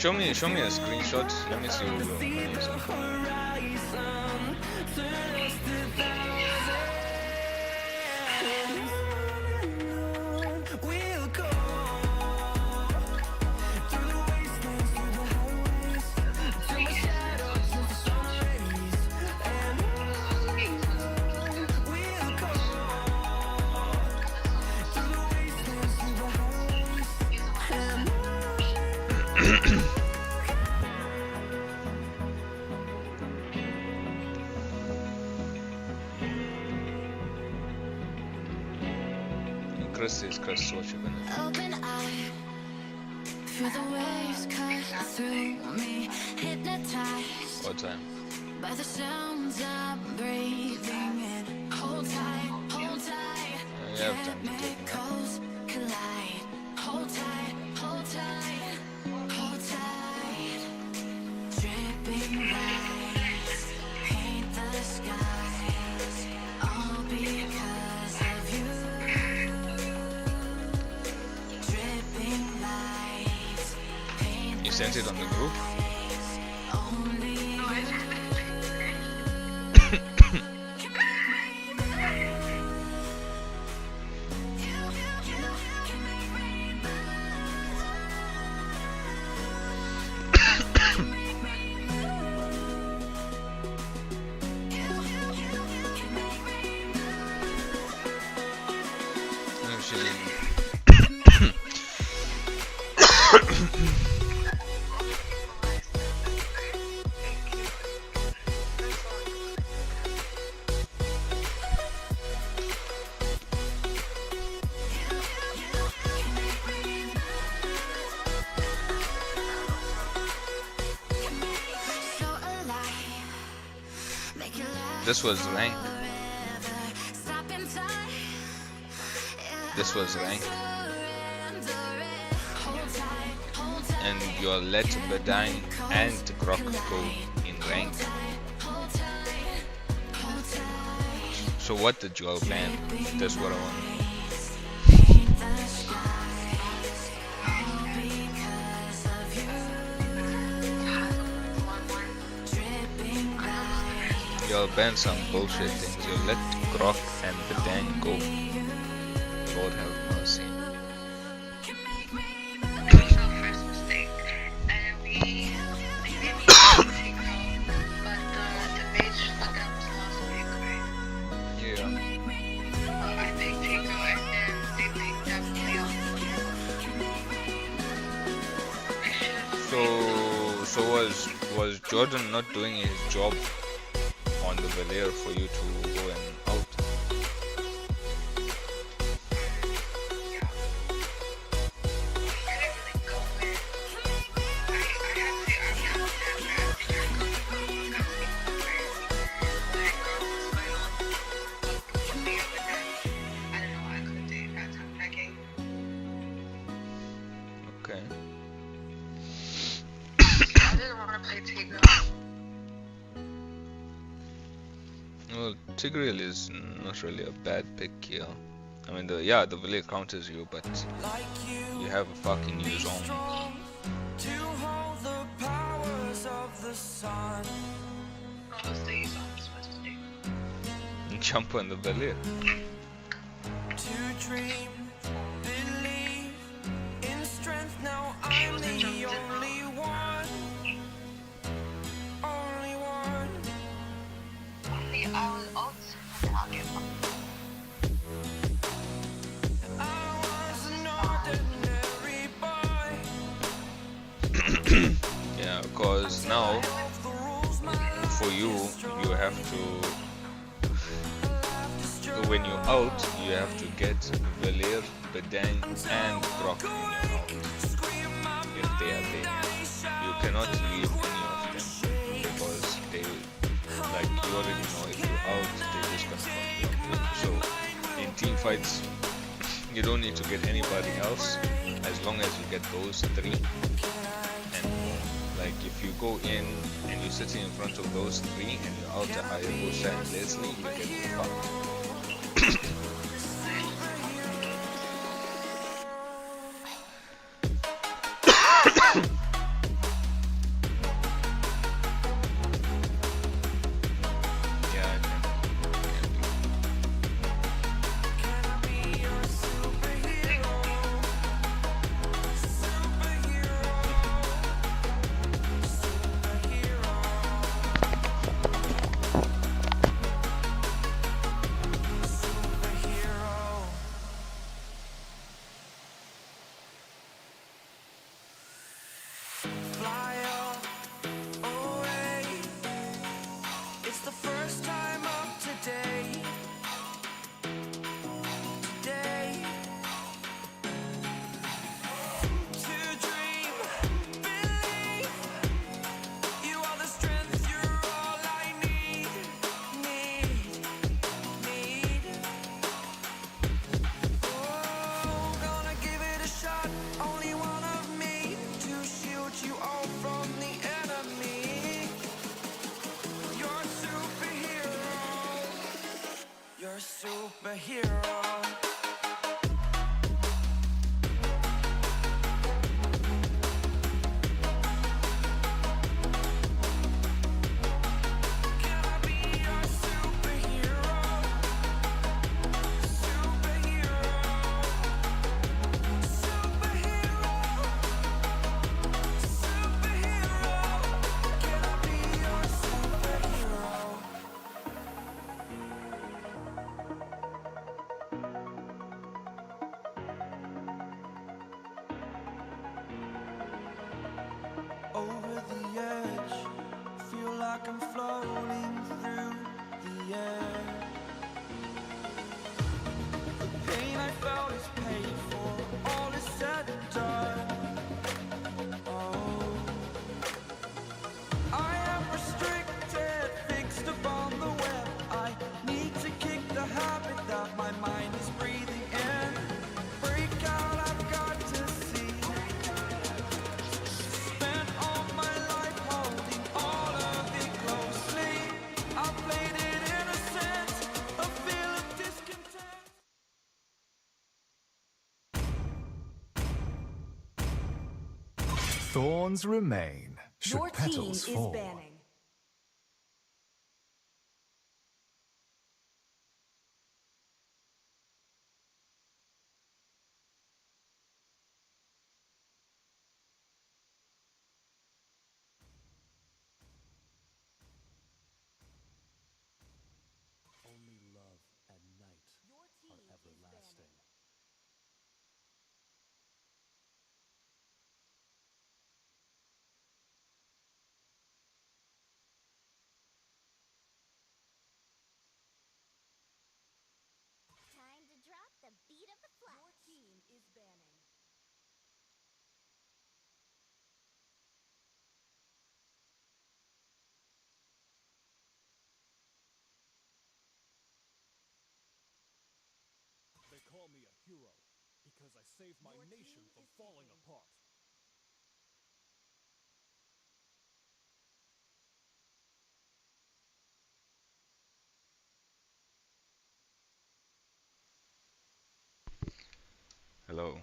Show me a screenshot. Let me see who your names are. Chris, what you gonna Open eye, feel the waves cut through me, hypnotized. What time? By the sounds I'm breathing in. Hold tight, hold tight. You have time to take a nap. Chemicals collide. Hold tight, hold tight, hold tight. Dripping lights paint the skies, all because of you. Dripping lights paint. You sent it on the group? This was rank. This was rank. And your Let Bedine and Grok go in rank. So what did you all ban? That's what I want. You'll ban some bullshit things. You let Grok and Bedine go. Lord have mercy. So was Jordan not doing his job on the Valier for you to go and out? Okay. I didn't want to play Tigreal. Well, Tigreal is not really a bad pick here. I mean, the Valier counters you, but you have a fucking new zone. Jump on the Valier. Yeah, because now for you have to, when you out, you have to get Valier, Bedang and Grok in your out if they are there. You cannot leave any of them because they, like, you already know if you're out, they just confirm you. So in team fights, you don't need to get anybody else as long as you get those three. And like if you go in and you're sitting in front of those three and you're out to hire Busha and Leslie, you get fucked. First time up today, today. To dream, believe. You are the strength, you're all I need. Oh, gonna give it a shot. Only one of me to shield you all from the enemy. You're a superhero. You're a superhero. Can I be your superhero? Superhero. Superhero. Superhero. Can I be your superhero? Over the edge, feel like I'm floating through the air. The pain I felt is paid for, all is said and done. Oh, I am restricted, fixed upon the web. I need to kick the habit that my mind is breathing in. Break out, I've got to see. Spent all my life holding all of it closely. I played it innocent, a feel of discontent. Thorns remain, should Your team petals is fall. banning. Only love and night Your team are is everlasting. banning. Time to drop the beat of the flux. Your team is banning. They call me a hero because I saved my Your nation team from is falling picking. apart. Hello.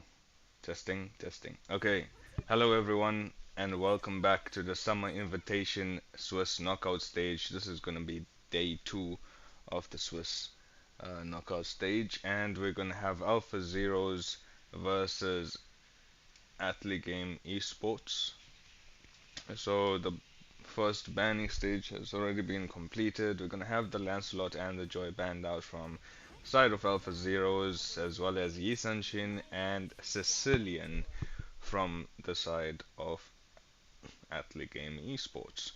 Testing, testing. Okay. Hello everyone and welcome back to the Summer Invitation Swiss Knockout stage. This is gonna be day 2 of the Swiss knockout stage, and we're gonna have AlphaZeros versus Athlegame Esports. So the first banning stage has already been completed. We're gonna have the Lancelot and the Joy banned out from side of AlphaZeros, as well as Yi Sunshin and Sicilian from the side of Athlegame Esports.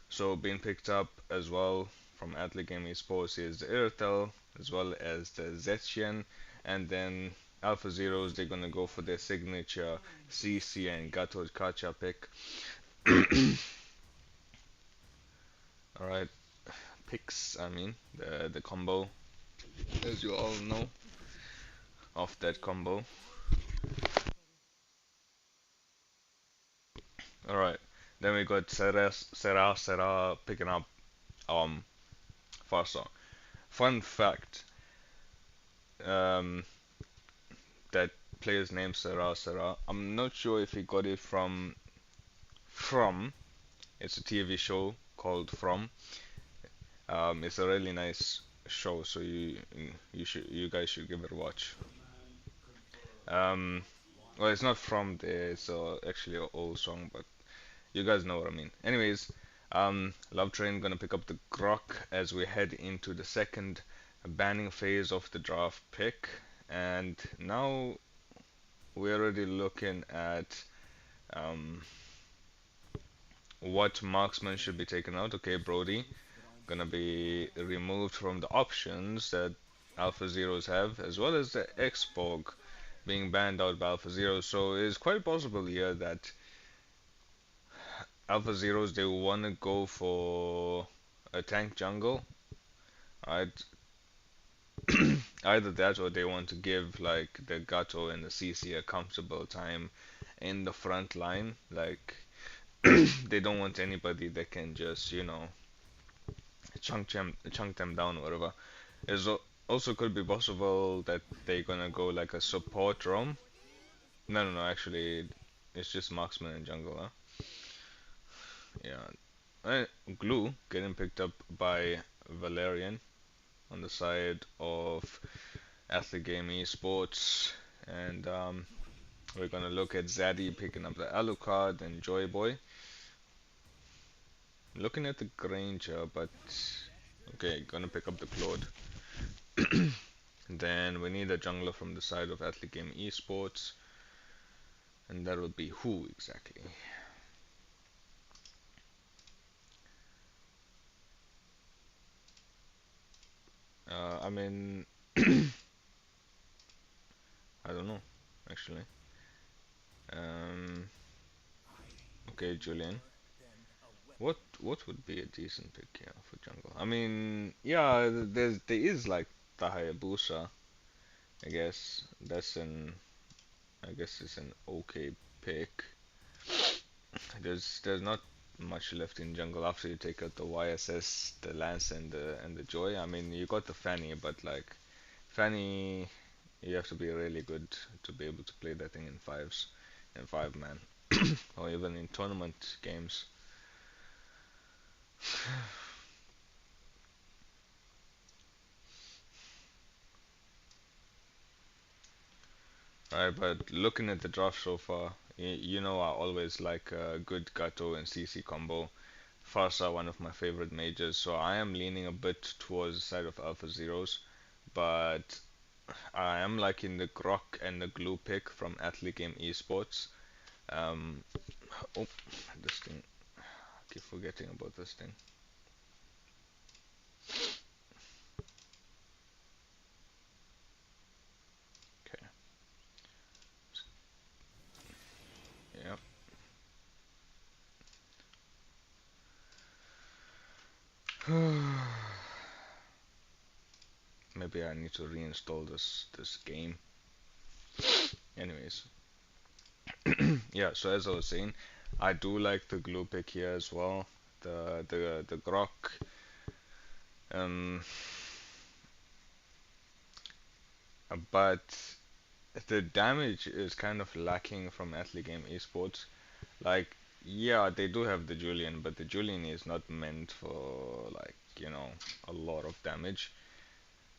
So being picked up as well from Athlegame Esports is the Irtel as well as the Zetien, and then AlphaZeros, they're gonna go for their signature CC and Gato Kacha pick. Alright, picks, I mean, the combo, as you all know, of that combo. Alright, then we got Serra picking up Farsa. Fun fact, um, that player's name Serra. I'm not sure if he got it from. It's a TV show called From. It's a really nice show, so you guys should give it a watch. Um, well, it's not from there. It's actually an old song, but you guys know what I mean. Anyways, Love Train gonna pick up the Grok as we head into the second banning phase of the draft pick, and now we're already looking at what marksman should be taken out. Okay, Brody. gonna be removed from the options that Alpha Zeros have, as well as the Xpog being banned out by Alpha Zeros. So it's quite possible here that Alpha Zeros they wanna go for a tank jungle, right? Either that or they want to give like the Gato and the CC a comfortable time in the front line. Like they don't want anybody that can just, chunk them down or whatever. Also could be possible that they're gonna go like a support roam. No, no, no. Actually, it's just marksman and jungle. Huh? Yeah. Glue getting picked up by Valerian on the side of Athlegame Esports, and we're gonna look at Zaddy picking up the Alucard and Joyboy. Looking at the Granger, but okay, gonna pick up the Claude. Then we need a jungler from the side of Athlegame Esports, and that would be who exactly? I mean, I don't know, actually. Um, okay, Julian. What would be a decent pick here for jungle? I mean, yeah, there is like the Hayabusa. I guess I guess it's an okay pick. There's not much left in jungle after you take out the YSS, the Lance, and the Joy. I mean, you got the Fanny, but like Fanny, you have to be really good to be able to play that thing in fives, in 5 man, or even in tournament games. Alright, but looking at the draft so far, you know I always like a good Gato and CC combo. Farsa, one of my favorite majors, so I am leaning a bit towards the side of Alpha Zeros, but I am liking the Grok and the Glue pick from Athlegame Esports. Um, oh, this thing, I keep forgetting about this thing. Okay, yeah. Maybe I need to reinstall this game. Anyways, yeah. So as I was saying, I do like the Glue pick here as well. The Grok. Um, but the damage is kind of lacking from Athlegame Esports. Like, yeah, they do have the Julian, but the Julian is not meant for like, a lot of damage.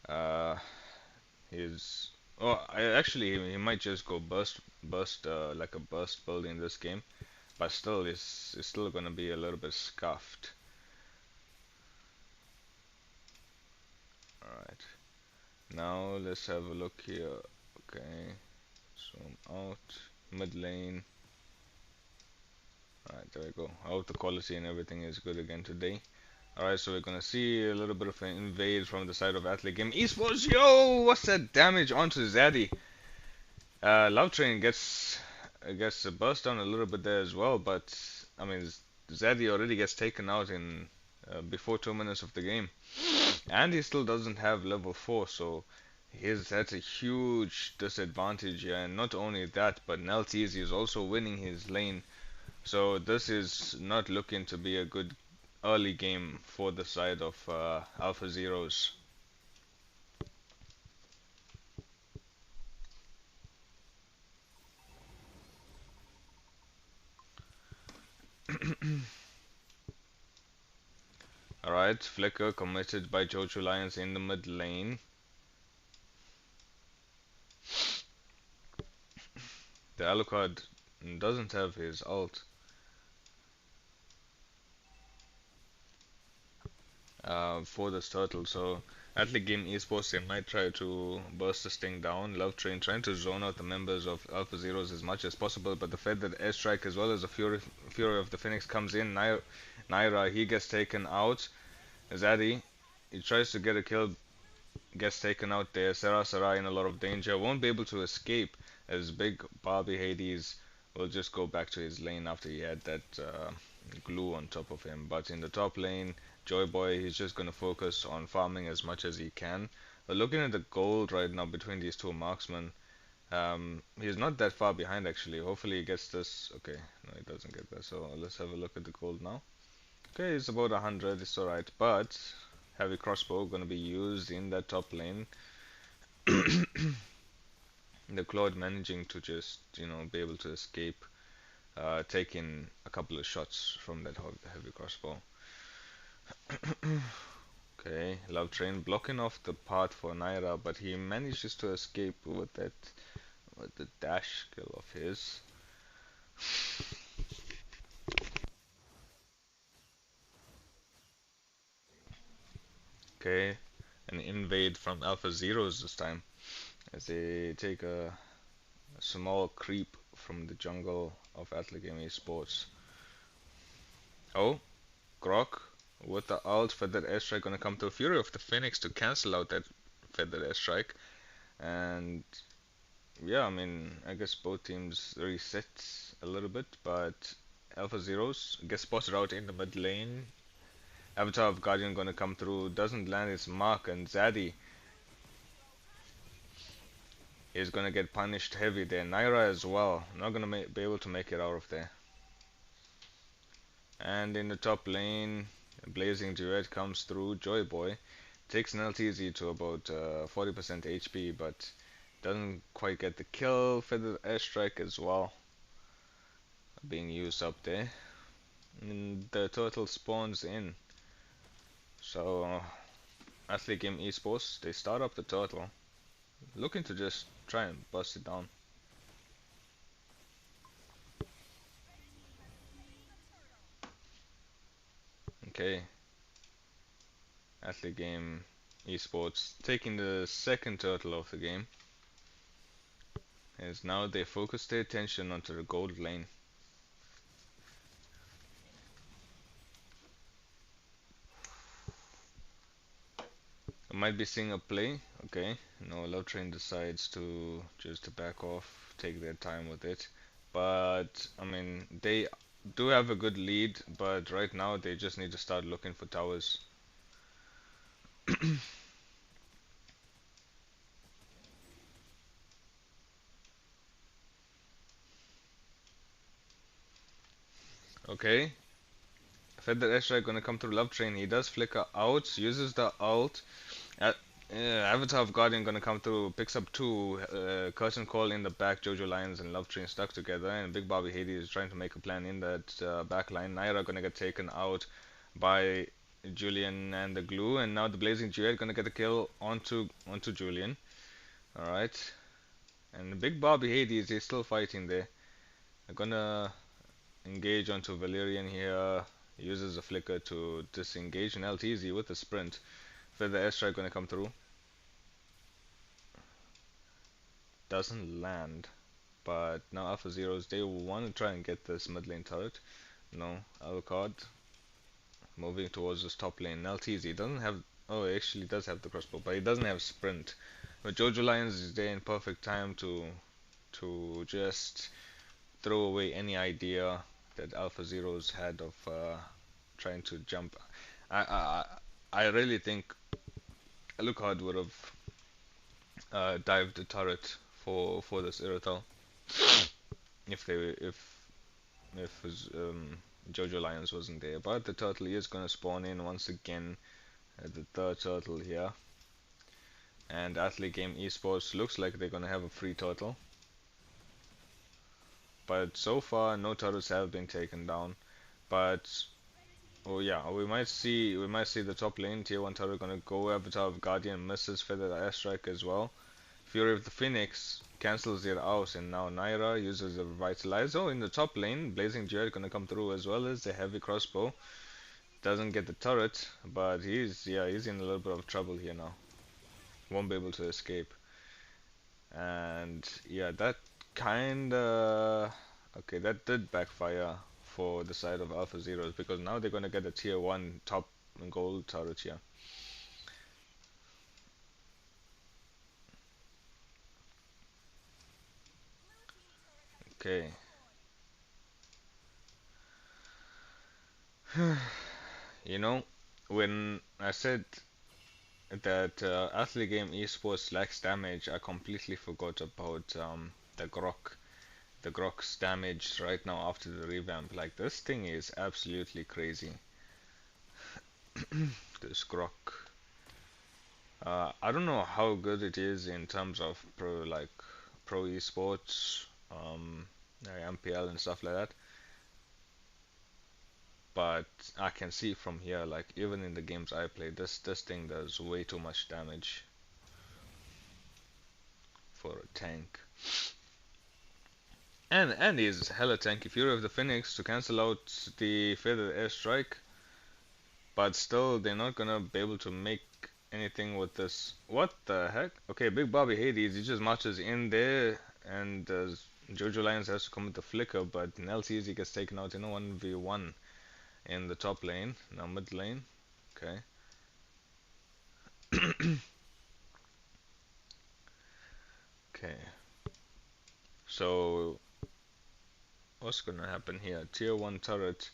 Uh, he's actually he might just go burst like a burst build in this game, but still it's still gonna be a little bit scuffed. All right, now let's have a look here. Okay, zoom out, mid lane. Alright, there we go. I hope the quality and everything is good again today. Alright, so we're gonna see a little bit of an invade from the side of Athlegame Esports. Yo, what's that damage onto Zaddy? Love Train gets a burst down a little bit there as well, but I mean Zaddy already gets taken out in before 2 minutes of the game, and he still doesn't have level 4, so that's a huge disadvantage. Yeah, and not only that, but Nelteezy is also winning his lane, so this is not looking to be a good early game for the side of Alpha Zeros. Alright, Flicker committed by Jojo Lions in the mid lane. The Alucard doesn't have his ult. For this turtle, so Athlegame Esports they might try to burst this thing down. Love Train trying to zone out the members of Alpha Zeros as much as possible, but the fact that Airstrike as well as the Fury of the Phoenix comes in, Naira he gets taken out. Zaddy, he tries to get a kill, gets taken out there. Sarah in a lot of danger, won't be able to escape as big Barbie Hades will just go back to his lane after he had that glue on top of him. But in the top lane, Joy Boy, he's just gonna focus on farming as much as he can. But looking at the gold right now between these two marksmen, he's not that far behind actually. Hopefully he gets this. Okay, no, he doesn't get that. So let's have a look at the gold now. Okay, it's about 100. It's alright, but heavy crossbow gonna be used in that top lane. The Claude managing to just be able to escape, taking a couple of shots from that heavy crossbow. Okay, Love Train blocking off the path for Naira, but he manages to escape with the dash skill of his. Okay, an invade from AlphaZeros this time as they take a small creep from the jungle of Athlegame Esports. Oh, Grok with the ult feathered airstrike gonna come to Fury of the Phoenix to cancel out that feathered airstrike. And yeah, I mean, I guess both teams reset a little bit, but AlphaZeros gets spotted out in the mid lane. Avatar of Guardian gonna come through, doesn't land its mark, and Zaddy is gonna get punished heavy there. Naira as well, not gonna be able to make it out of there. And in the top lane, Blazing Duet comes through. Joy Boy takes an LTZ to about 40% HP, but doesn't quite get the kill. Feathered airstrike as well being used up there. And the turtle spawns in. So, Athlegame Esports, they start up the turtle, looking to just try and bust it down. Okay, Athlegame Esports taking the second turtle of the game, as now they focus their attention onto the gold lane. I might be seeing a play. Okay, no, Love Train decides to just back off, take their time with it. But I mean, they do have a good lead, but right now they just need to start looking for towers. Okay, Feather Airstrike gonna come through Love Train. He does flicker out, uses the ult. Uh, Avatar of Guardian gonna come through, picks up two. Curtain Call in the back, Jojo Lions and Love Train stuck together, and Big Bobby Hades is trying to make a plan in that back line. Naira gonna get taken out by Julian and the glue, and now the Blazing Duet gonna get a kill onto Julian. All right, and Big Bobby Hades is still fighting there. They're gonna engage onto Valerian here. Uses a flicker to disengage, and LTZ with a sprint. Feather airstrike gonna come through. Doesn't land. But now AlphaZeros, they want to try and get this mid lane turret. No, Alucard moving towards this top lane. LTZ doesn't have. Oh, he actually does have the crossbow, but he doesn't have sprint. But Jojo Lions is there in perfect time to just throw away any idea that AlphaZeros had of trying to jump. I I I really think Alucard would have dived the turret for this Irithel if they if his, Jojo Lions wasn't there. But the turtle is gonna spawn in once again. The third turtle here, and Athlegame Esports looks like they're gonna have a free turtle. But so far, no turtles have been taken down. But oh yeah, we might see the top lane tier 1 turtle gonna go. Avatar of Guardian misses Feather Airstrike as well. Fury of the Phoenix cancels it out, and now Naira uses the Revitalize. Oh, in the top lane, Blazing Jared gonna come through as well as the heavy crossbow. Doesn't get the turret, but he's in a little bit of trouble here now. Won't be able to escape. And yeah, that kinda that did backfire for the side of AlphaZeros, because now they're gonna get a tier 1 top gold turret here. Okay. You know, when I said that Athlegame Esports lacks damage, I completely forgot about the Grok. The Grok's damage right now after the revamp. Like, this thing is absolutely crazy. This Grok. I don't know how good it is in terms of pro esports, MPL and stuff like that. But I can see from here, like even in the games I play, this thing does way too much damage for a tank. And he's hella tanky. Fury of the Phoenix to cancel out the feathered airstrike, but still they're not gonna be able to make anything with this. What the heck? Okay, Big Bobby Hades, he just marches in there, and Jojo Lions has to come with the flicker, but Nell sees he gets taken out in a 1v1 in the top lane, now mid lane. Okay. Okay. So what's gonna happen here? Tier 1 turret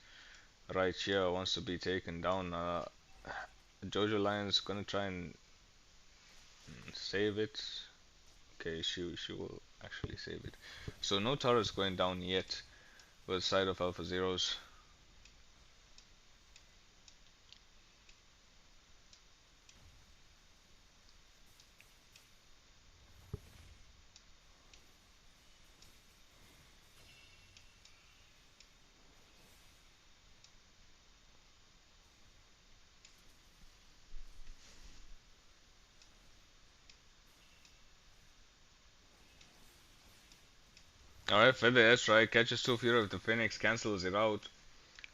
right here wants to be taken down. Jojo Lion's gonna try and save it. Okay, she will actually save it. So no turrets going down yet with side of AlphaZeros. Alright, Feather Airstrike catches two Fury of the Phoenix, cancels it out.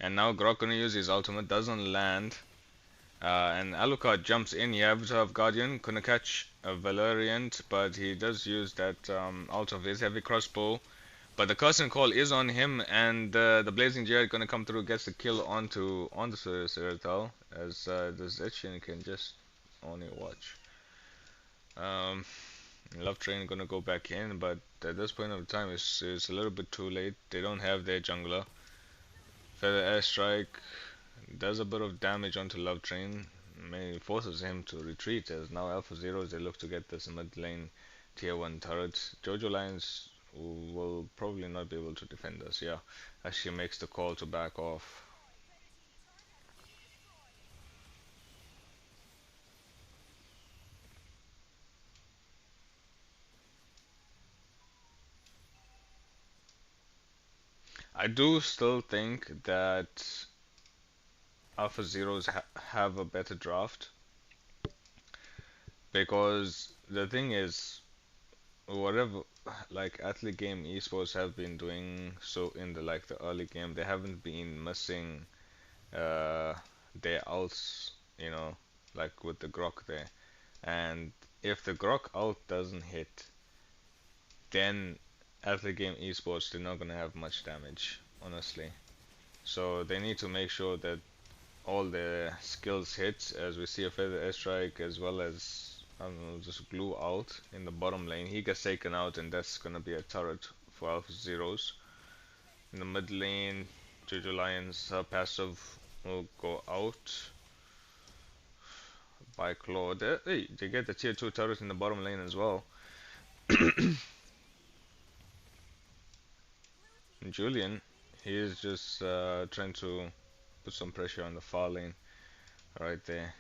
And now Grok gonna use his ultimate, doesn't land. And Alucard jumps in here, Observe Guardian, gonna catch a Valeriant, but he does use that ult of his heavy crossbow. But the Curtain Call is on him, and the Blazing Jade gonna come through, gets the kill onto Siratal, as the Zetchin can just only watch. Love Train gonna go back in, but at this point of time it's a little bit too late. They don't have their jungler. Feather Airstrike does a bit of damage onto Love Train, forces him to retreat, as now AlphaZeros they look to get this mid lane tier 1 turret. Jojo Lions will probably not be able to defend us, yeah, as she makes the call to back off. I do still think that AlphaZeros have a better draft, because the thing is, whatever like Athlegame Esports have been doing so in the early game, they haven't been missing uh, their ults, you know, like with the Grok there. And if the Grok ult doesn't hit, then Athlegame Esports they're not gonna have much damage, honestly. So they need to make sure that all their skills hit, as we see a Feather Airstrike as well as I don't know, just glue out in the bottom lane. He gets taken out, and that's gonna be a turret for AlphaZeros. In the mid lane, Jojo Lions passive will go out by Claude. Hey, they get the tier 2 turret in the bottom lane as well. And Julian, he is just trying to put some pressure on the far lane right there.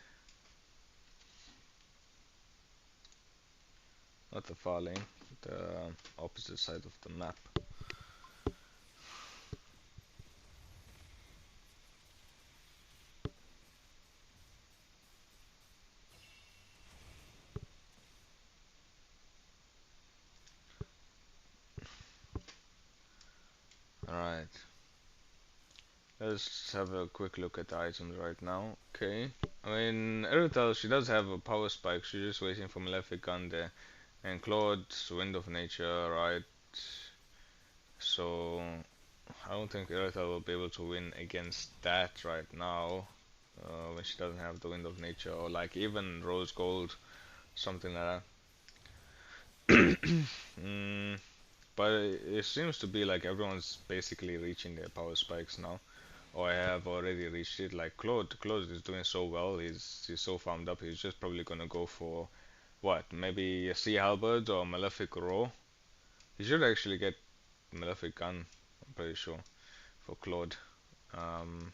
Not the far lane, the opposite side of the map. Alright. Let's have a quick look at the items right now. Okay. I mean, Erutal, she does have a power spike. She's just waiting for Malefic Gun there. And Claude's Wind of Nature, right? So, I don't think Erutal will be able to win against that right now. when she doesn't have the Wind of Nature, or like even Rose Gold, something like that. But it seems to be like everyone's basically reaching their power spikes now, or have already reached it. Like Claude is doing so well. He's so farmed up. He's just probably gonna go for what? Maybe a Sea Halberd or Malefic Roar. He should actually get Malefic Gun. I'm pretty sure for Claude. Um,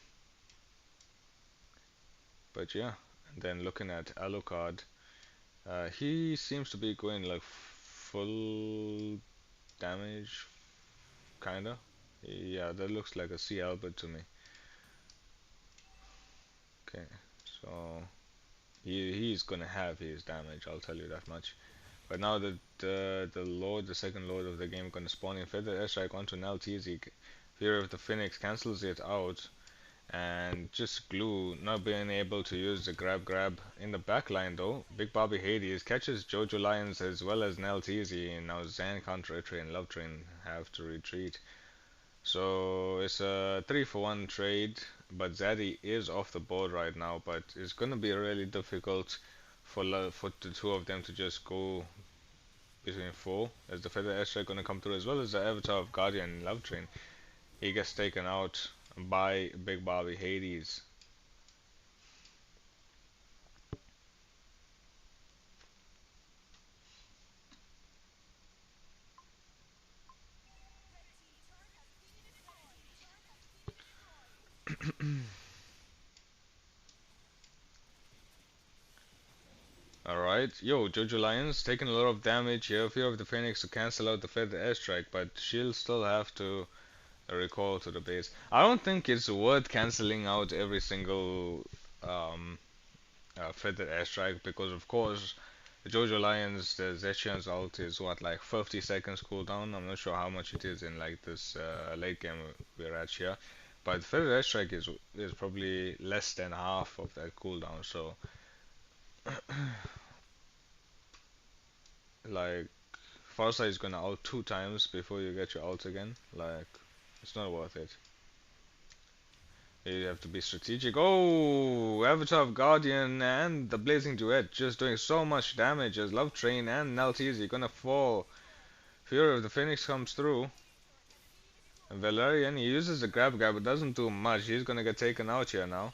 but yeah, and then looking at Alucard, he seems to be going like full damage, kinda. Yeah, that looks like a Sea Albert to me. Okay, so he's gonna have his damage. I'll tell you that much. But now that the second Lord of the game, gonna spawn in Feather Airstrike onto Nalteezy, Fear of the Phoenix cancels it out, and just Glue not being able to use the grab in the back line though. Big Bobby Hades catches Jojo Lions as well as Nalteezy, and now Zan, Counter Train, Love Train have to retreat. So it's a 3-for-1 trade, but Zaddy is off the board right now, but it's gonna be really difficult for the two of them to just go between four, as the Feather Airstrike gonna come through, as well as the Avatar of Guardian Love Train. He gets taken out by Big Bobby Hades. Alright, yo, Jojo Lions taking a lot of damage here. Fear of the Phoenix to cancel out the Feather Airstrike, but she'll still have to recall to the base. I don't think it's worth cancelling out every single um, Feather Airstrike, because of course the Jojo Lions, the Zechian's ult is what, like 50 seconds cooldown. I'm not sure how much it is in like this late game we're at here, but Feather Airstrike is probably less than half of that cooldown. So like Farsight is gonna ult 2 times before you get your ult again. Like, it's not worth it. You have to be strategic. Oh, Avatar of Guardian and the Blazing Duet just doing so much damage as Love Train and Nalteezy gonna fall. Fury of the Phoenix comes through. And Valerian, he uses the grab but doesn't do much. He's gonna get taken out here now.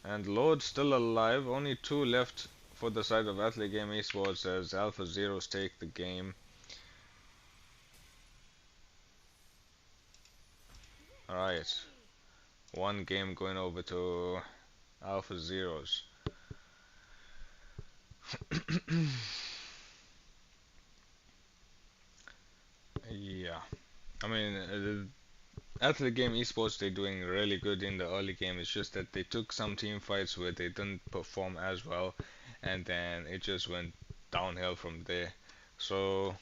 And Lord still alive. Only 2 left for the side of Athlegame Esports as AlphaZeros take the game. Alright. 1 game going over to AlphaZeros. Yeah. I mean, Athlegame Esports, they're doing really good in the early game. It's just that they took some team fights where they didn't perform as well, and then it just went downhill from there. So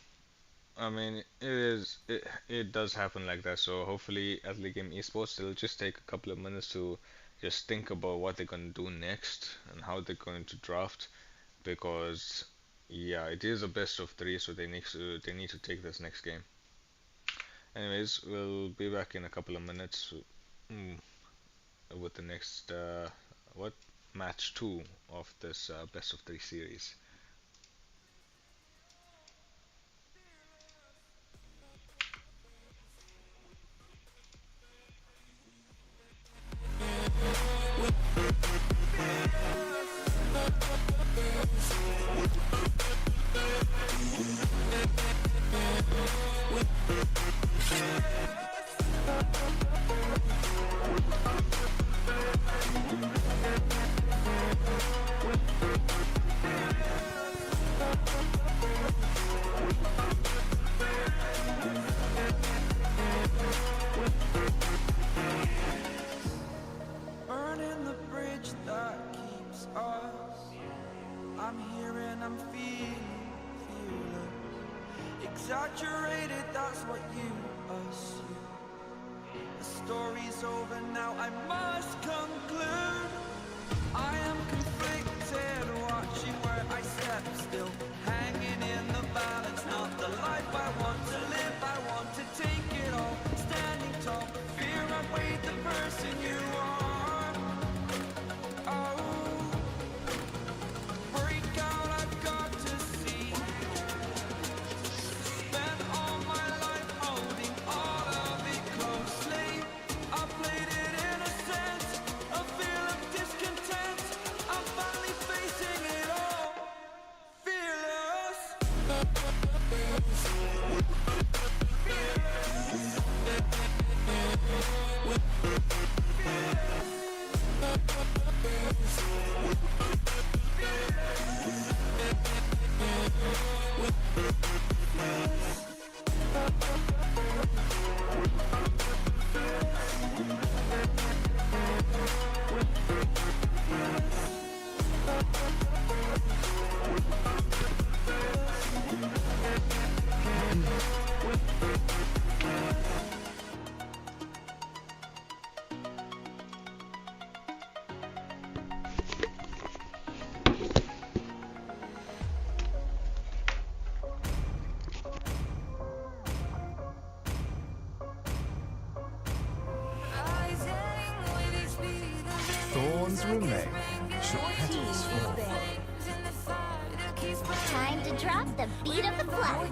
I mean, it does happen like that. So hopefully, Athlegame Esports, they'll just take a couple of minutes to just think about what they're gonna do next and how they're going to draft, because yeah, it is a best of 3, so they need to take this next game. Anyways, we'll be back in a couple of minutes mm, with the next what match 2 of this best of 3 series. Burning the bridge that keeps us. I'm here and I'm feeling fearless. Exaggerated, that's what you assume. The story's over now, I must conclude. I am conflicted, watching where I step still. Hanging in the balance, not the life I want to live. I want to take it all, standing tall. Fear I weighed the person you are. Thorns remain, should petals fall. Time to drop the beat of the clutch. Your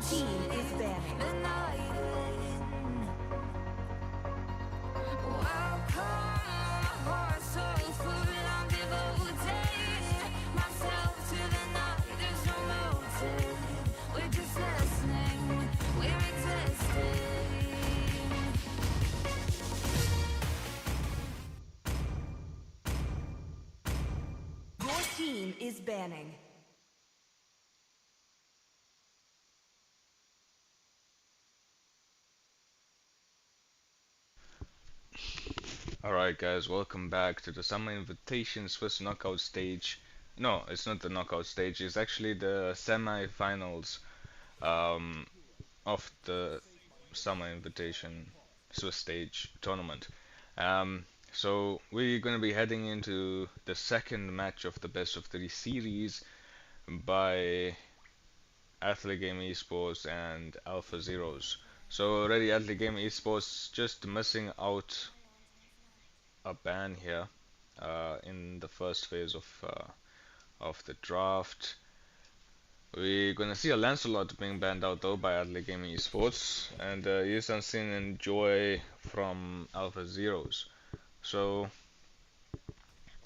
team is banning. Alright guys, welcome back to the Summer Invitation Swiss knockout stage. No, it's not the knockout stage, it's actually the semi-finals of the Summer Invitation Swiss stage tournament. So we're going to be heading into the second match of the best of three series by Athlegame Esports and AlphaZeros. So already Athlegame Esports just missing out a ban here in the first phase of the draft. We're gonna see a Lancelot being banned out though by Athlegame Esports, and Yusan Sin and Joy from AlphaZeros. So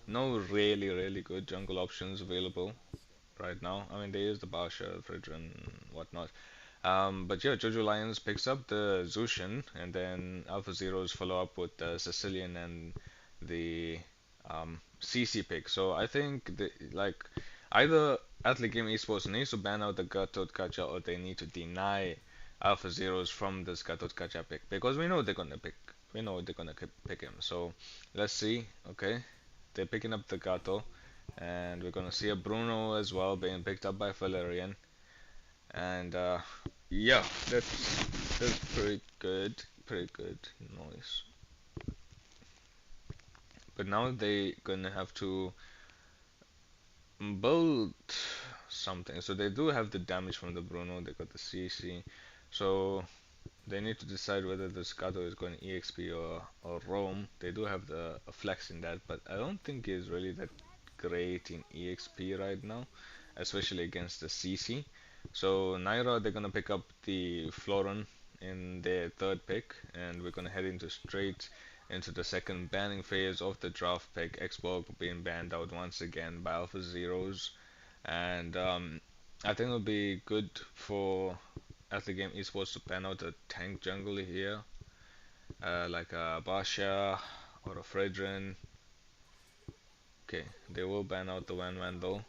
no really good jungle options available right now. I mean, there is the Basha, Fridra, and whatnot. But yeah, Jojo Lions picks up the Zushin, and then AlphaZeros follow up with the Sicilian and the CC pick. So I think like either Athlegame Esports needs to ban out the Gatot Kacha, or they need to deny AlphaZeros from this Gatot Kacha pick, because we know they're gonna pick. We know they're gonna pick him. So let's see. Okay, they're picking up the Gato, and we're gonna see a Bruno as well being picked up by Valerian. And yeah, that's pretty good noise. But now they gonna have to build something. So they do have the damage from the Bruno. They got the CC. So they need to decide whether the Scato is going EXP or roam. They do have the a flex in that, but I don't think he's really that great in EXP right now, especially against the CC. So Naira, they're gonna pick up the Floran in their third pick, and we're gonna head into straight into the second banning phase of the draft pick. Xborg being banned out once again by AlphaZeros, and I think it'll be good for Athlegame Esports to ban out a tank jungle here, like a Basha or a Fredrin. Okay, they will ban out the Wan though.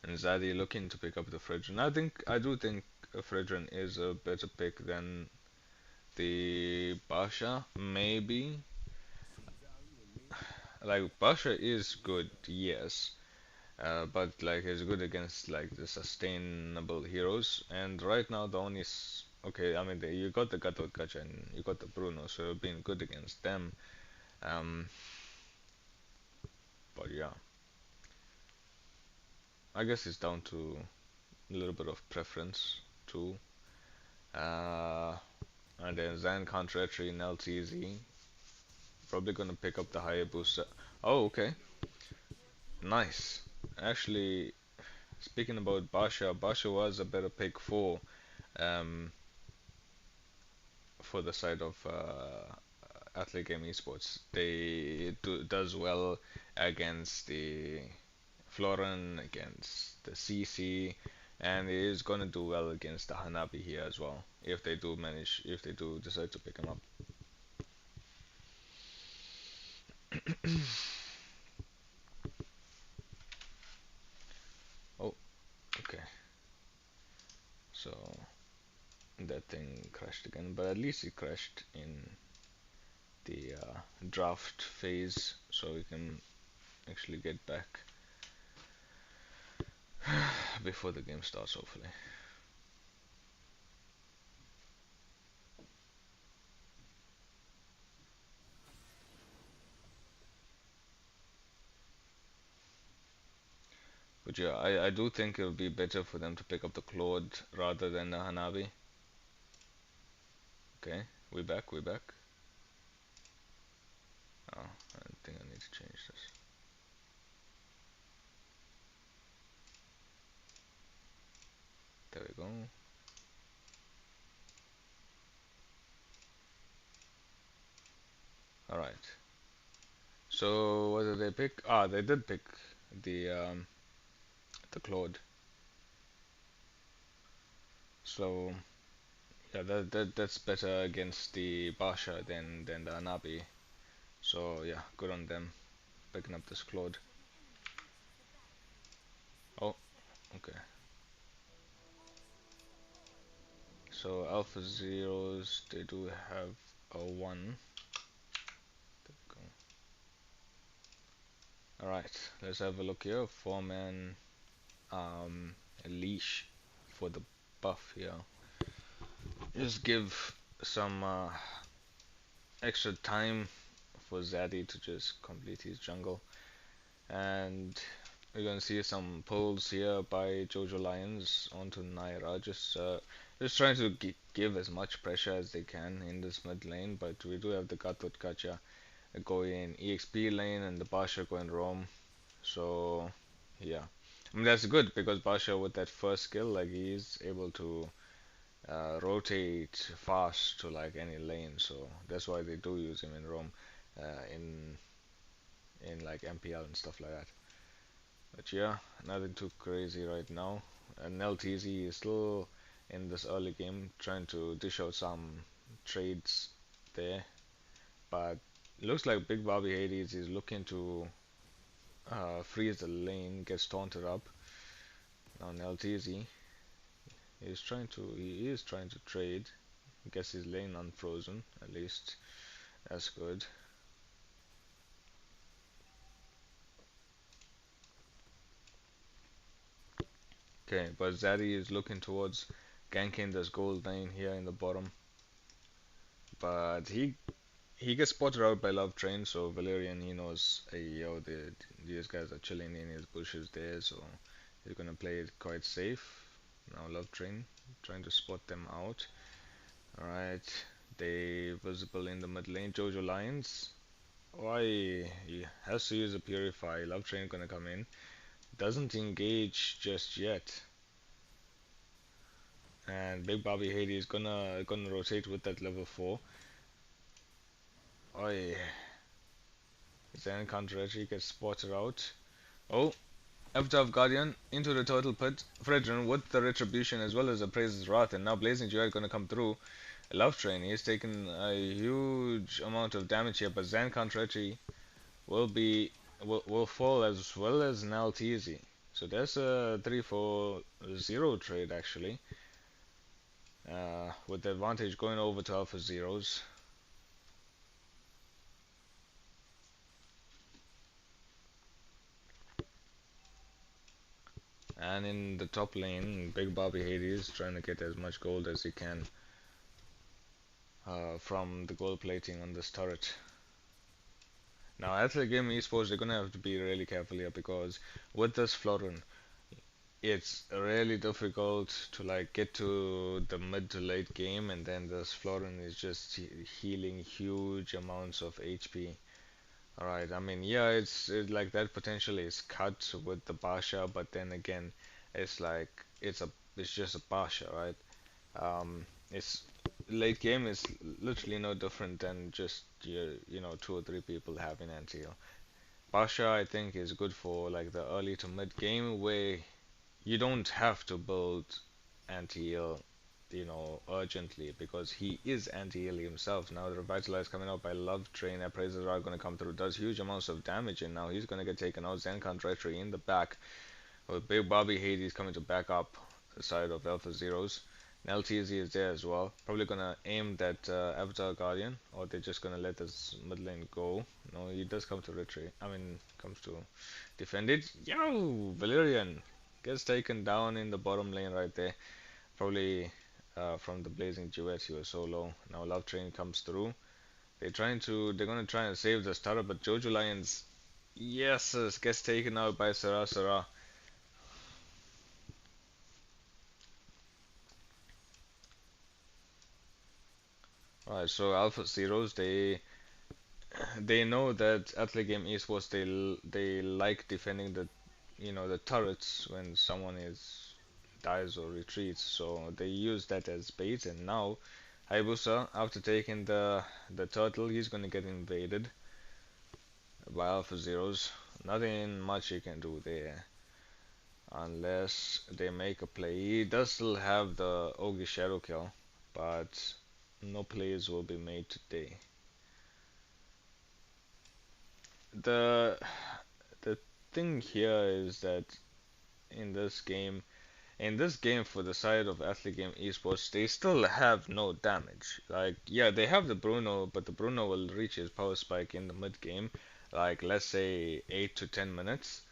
And Zadie looking to pick up the Fredrin. I do think Fredrin is a better pick than the Basha, maybe. Like Basha is good, yes, but like he's good against like the sustainable heroes. And right now the only okay, I mean you got the Gato Gacha and you got the Bruno, so you've been good against them. Um, but yeah, I guess it's down to a little bit of preference too. Uh, and then Zan Contratry in LTZ. Probably gonna pick up the higher booster. Oh, okay. Nice. Actually, speaking about Basha, Basha was a better pick um, for the side of Athlegame Esports. They does well against the Florin against the CC, and he is gonna do well against the Hanabi here as well if they do decide to pick him up. Oh, okay. So that thing crashed again, but at least it crashed in the draft phase, so we can actually get back before the game starts, hopefully. But yeah, I do think it would be better for them to pick up the Claude rather than the Hanabi. Okay, we back, we back. Oh, I think I need to change this. There we go. Alright. So what did they pick? Ah, they did pick the Claude. So yeah, that's better against the Basha than the Anabi. So yeah, good on them picking up this Claude. Oh, okay. So Alpha Zeros, they do have a 1. Alright, let's have a look here. 4-man a leash for the buff here. Just give some extra time for Zaddy to just complete his jungle. And we're gonna see some pulls here by Jojo Lions onto Naira. Just trying to give as much pressure as they can in this mid lane, but we do have the Gatot Kacha going EXP lane and the Basha going roam. So yeah, I mean that's good because Basha with that first skill, like he's able to rotate fast to like any lane. So that's why they do use him in roam, in like MPL and stuff like that. But yeah, nothing too crazy right now. And LTZ is still in this early game trying to dish out some trades there. But looks like Big Bobby Hades is looking to freeze the lane, gets taunted up. Now on LTZ, he is trying to trade. Gets his lane unfrozen, at least. That's good. Okay, but Zaddy is looking towards ganking this gold lane here in the bottom. But he gets spotted out by Love Train, so Valerian he knows, hey yo, these guys are chilling in his bushes there, so he's gonna play it quite safe. Now Love Train trying to spot them out. Alright, they visible in the mid lane. Jojo Lions. Why he has to use a Purify. Love Train gonna come in. Doesn't engage just yet. And Big Bobby Hades gonna rotate with that level 4. Oi. Zen Country gets spotted out. Oh, Avatar of Guardian into the Turtle Pit. Fredrin with the Retribution as well as the Praise's Wrath, and now Blazing Duet gonna come through. Love Train, he's taken a huge amount of damage here, but Zen Country will fall as well as Nalteezy. So there's a 3-4-0 trade actually. With the advantage going over to Alpha Zeros. And in the top lane, Big Bobby Hades trying to get as much gold as he can from the gold plating on this turret. Now, Athlegame Esports, they're gonna have to be really careful here because with this Florin, it's really difficult to like get to the mid to late game, and then this Florin is just healing huge amounts of HP. Alright, I mean, yeah, it's like that potential is cut with the Basha, but then again, it's like it's just a Basha, right? It's late game is literally no different than just you know 2 or 3 people having anti-heal. Pasha I think is good for like the early to mid game where you don't have to build anti-heal, urgently because he is anti-heal himself. Now the Revitalize coming out by Love Train, Appraisers are gonna come through, does huge amounts of damage, and now he's gonna get taken out. Zenkan Treachery in the back with Big Bobby Hades coming to back up the side of AlphaZeros. And LTZ is there as well. Probably gonna aim that Avatar Guardian, or they're just gonna let this mid lane go. No, he does come to retreat. I mean, comes to defend it. Yo, Valerian gets taken down in the bottom lane right there. Probably from the Blazing Duet, he was so low. Now Love Train comes through. They're gonna try and save the starter, but Jojo Lions, yes, gets taken out by Sarah. Alright, so AlphaZeros, they know that Athlegame Esports, they like defending the turrets when someone is dies or retreats, so they use that as bait. And now Hayabusa, after taking the turtle, he's gonna get invaded by AlphaZeros. Nothing much you can do there unless they make a play. He does still have the Ogi Shadow Kill, but no plays will be made today. The the thing here is that in this game, for the side of Athlegame Esports, they still have no damage. Like, yeah, they have the Bruno, but the Bruno will reach his power spike in the mid game, like let's say 8 to 10 minutes.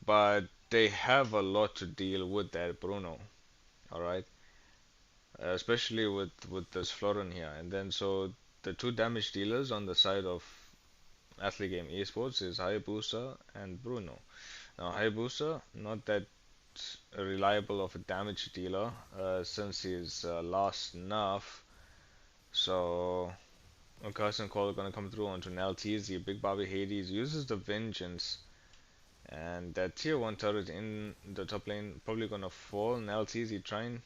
But they have a lot to deal with that Bruno, all right, especially with this Florin here. And then so the two damage dealers on the side of Athlegame Esports is Hayabusa and Bruno. Now Hayabusa, not that reliable of a damage dealer since his last nerf. So a Carson Call gonna come through onto an LTZ. Big Bobby Hades uses the Vengeance, and that tier 1 turret in the top lane probably gonna fall. And LTZ trying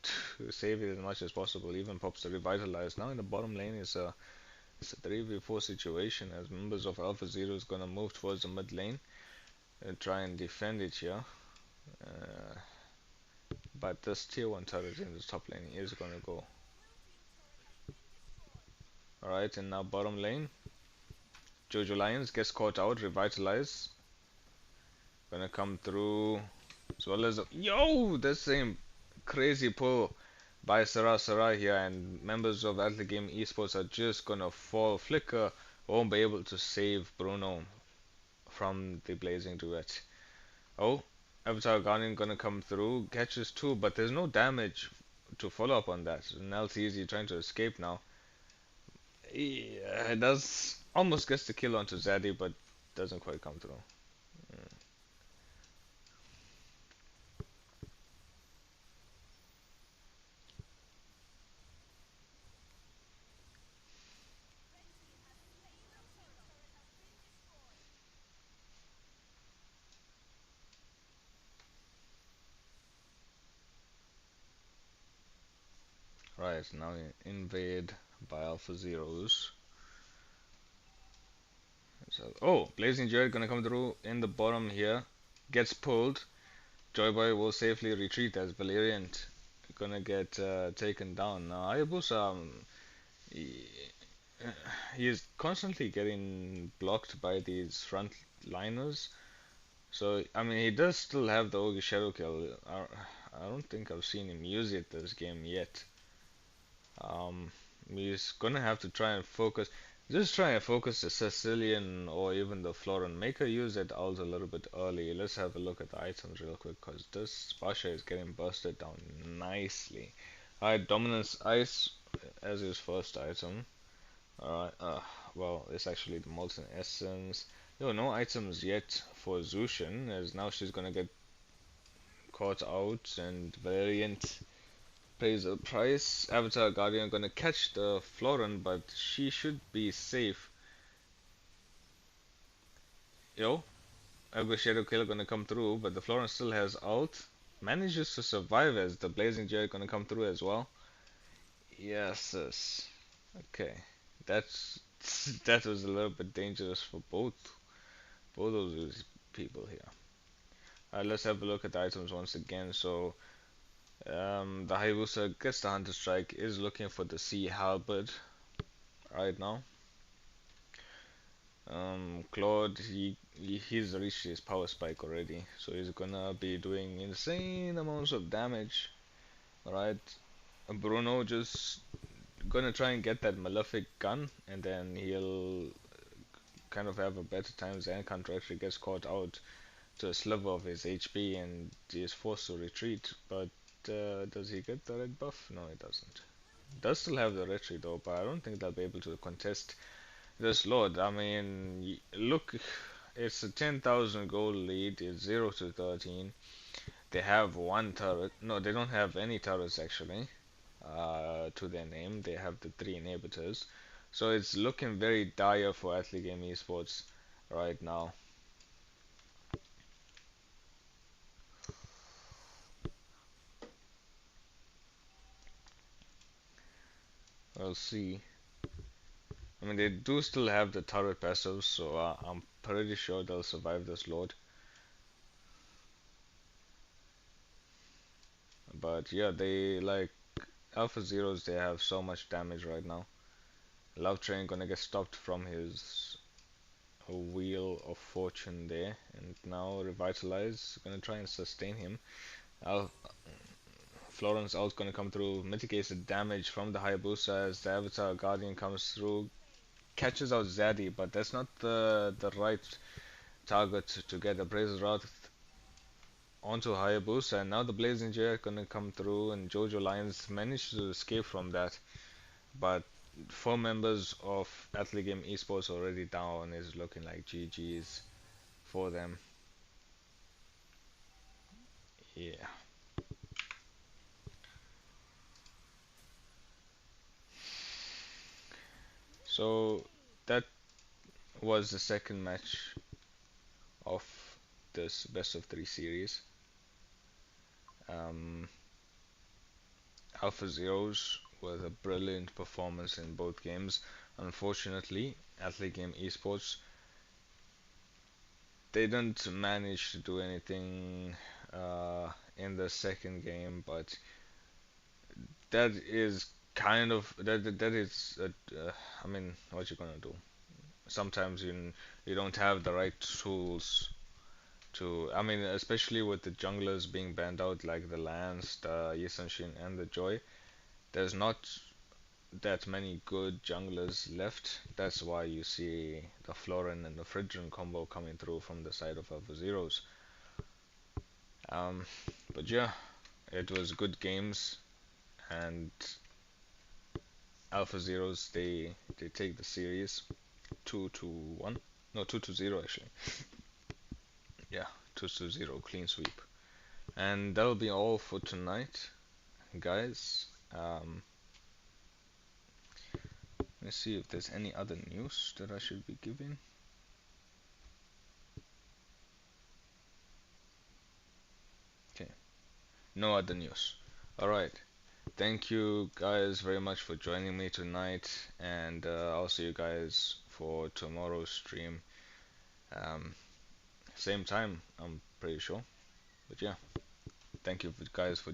to save it as much as possible, even pops the Revitalize. Now in the bottom lane it's a 3v4 situation as members of AlphaZero is gonna move towards the mid lane and try and defend it here. Uh, but this tier 1 turret in the top lane is gonna go. Alright, and now bottom lane. Jojo Lions gets caught out, Revitalize. Gonna come through as well as yo, the same crazy pull by Sarah here, and members of Athlegame Esports are just gonna fall. Flicker won't be able to save Bruno from the Blazing Duet. Oh, Avatar Guardian gonna come through, catches two, but there's no damage to follow up on that. And LTZ trying to escape now. Yeah, it does almost gets the kill onto Zaddy, but doesn't quite come through. Right, now invade by AlphaZeros. So, oh, Blazing Jared gonna come through in the bottom here. Gets pulled. Joyboy will safely retreat as Valerian gonna get taken down. Now Hayabusa, he, he is constantly getting blocked by these front liners. So I mean, he does still have the Ogi Shadow Kill. I don't think I've seen him use it this game yet. Um, he's gonna have to try and focus. Just try and focus the Sicilian or even the Florin. Make her use that ult a little bit early. Let's have a look at the items real quick, because this Pasha is getting busted down nicely. Alright, Dominance Ice as his first item. Alright, well, it's actually the Molten Essence. No items yet for Zushin, as now she's gonna get caught out, and Variant pays a price. Avatar Guardian gonna catch the Florin, but she should be safe. Elgo Shadow Kill gonna come through, but the Florin still has ult. Manages to survive as the Blazing Jet gonna come through as well. Yes, okay. That's that was a little bit dangerous for both. both of these people here. Let's have a look at the items once again. So the Hayabusa gets the Hunter Strike, is looking for the Sea Halberd right now. Claude, he's reached his power spike already, so he's gonna be doing insane amounts of damage. Alright, Bruno just gonna try and get that Malefic gun, and then he'll kind of have a better time. Zancanto actually gets caught out to a sliver of his HP and he is forced to retreat. But does he get the red buff? No, he doesn't. Does still have the retreat though, but I don't think they'll be able to contest this Lord. I mean, look, it's a 10,000 gold lead. It's 0 to 13. They have one turret. No, they don't have any turrets actually. To their name, they have the 3 inhibitors. So it's looking very dire for Athlegame Esports right now. We'll see. I mean, they do still have the turret passives, so I'm pretty sure they'll survive this Lord. But yeah, they like AlphaZeros, they have so much damage right now. Love Train gonna get stopped from his wheel of fortune there, and now Revitalize gonna try and sustain him. Al Florence ult gonna come through, mitigates the damage from the Hayabusa as the Avatar Guardian comes through, catches out Zaddy, but that's not the right target to get a Brazen Wrath onto Hayabusa, and now the Blazing Jay are gonna come through, and Jojo Lions managed to escape from that, but 4 members of Athlegame Esports already down. Is looking like GG's for them. Yeah. So that was the second match of this best of 3 series. Um, AlphaZeros with a brilliant performance in both games. Unfortunately, Athlegame Esports, they didn't manage to do anything in the second game, but that is kind of that is I mean, what you gonna do? Sometimes you don't have the right tools to. I mean, especially with the junglers being banned out, like the Lance, the Yisanshin, and the Joy. There's not that many good junglers left. That's why you see the Florin and the Fridgen combo coming through from the side of AlphaZeros. Um, but yeah, it was good games, and AlphaZeros, they take the series 2-1. No, 2-0 actually. Yeah, 2-0 clean sweep. And that'll be all for tonight, guys. Let's see if there's any other news that I should be giving. Okay, no other news. Alright, thank you guys very much for joining me tonight, and I'll see you guys for tomorrow's stream. Um, Same time, I'm pretty sure. But yeah, thank you guys for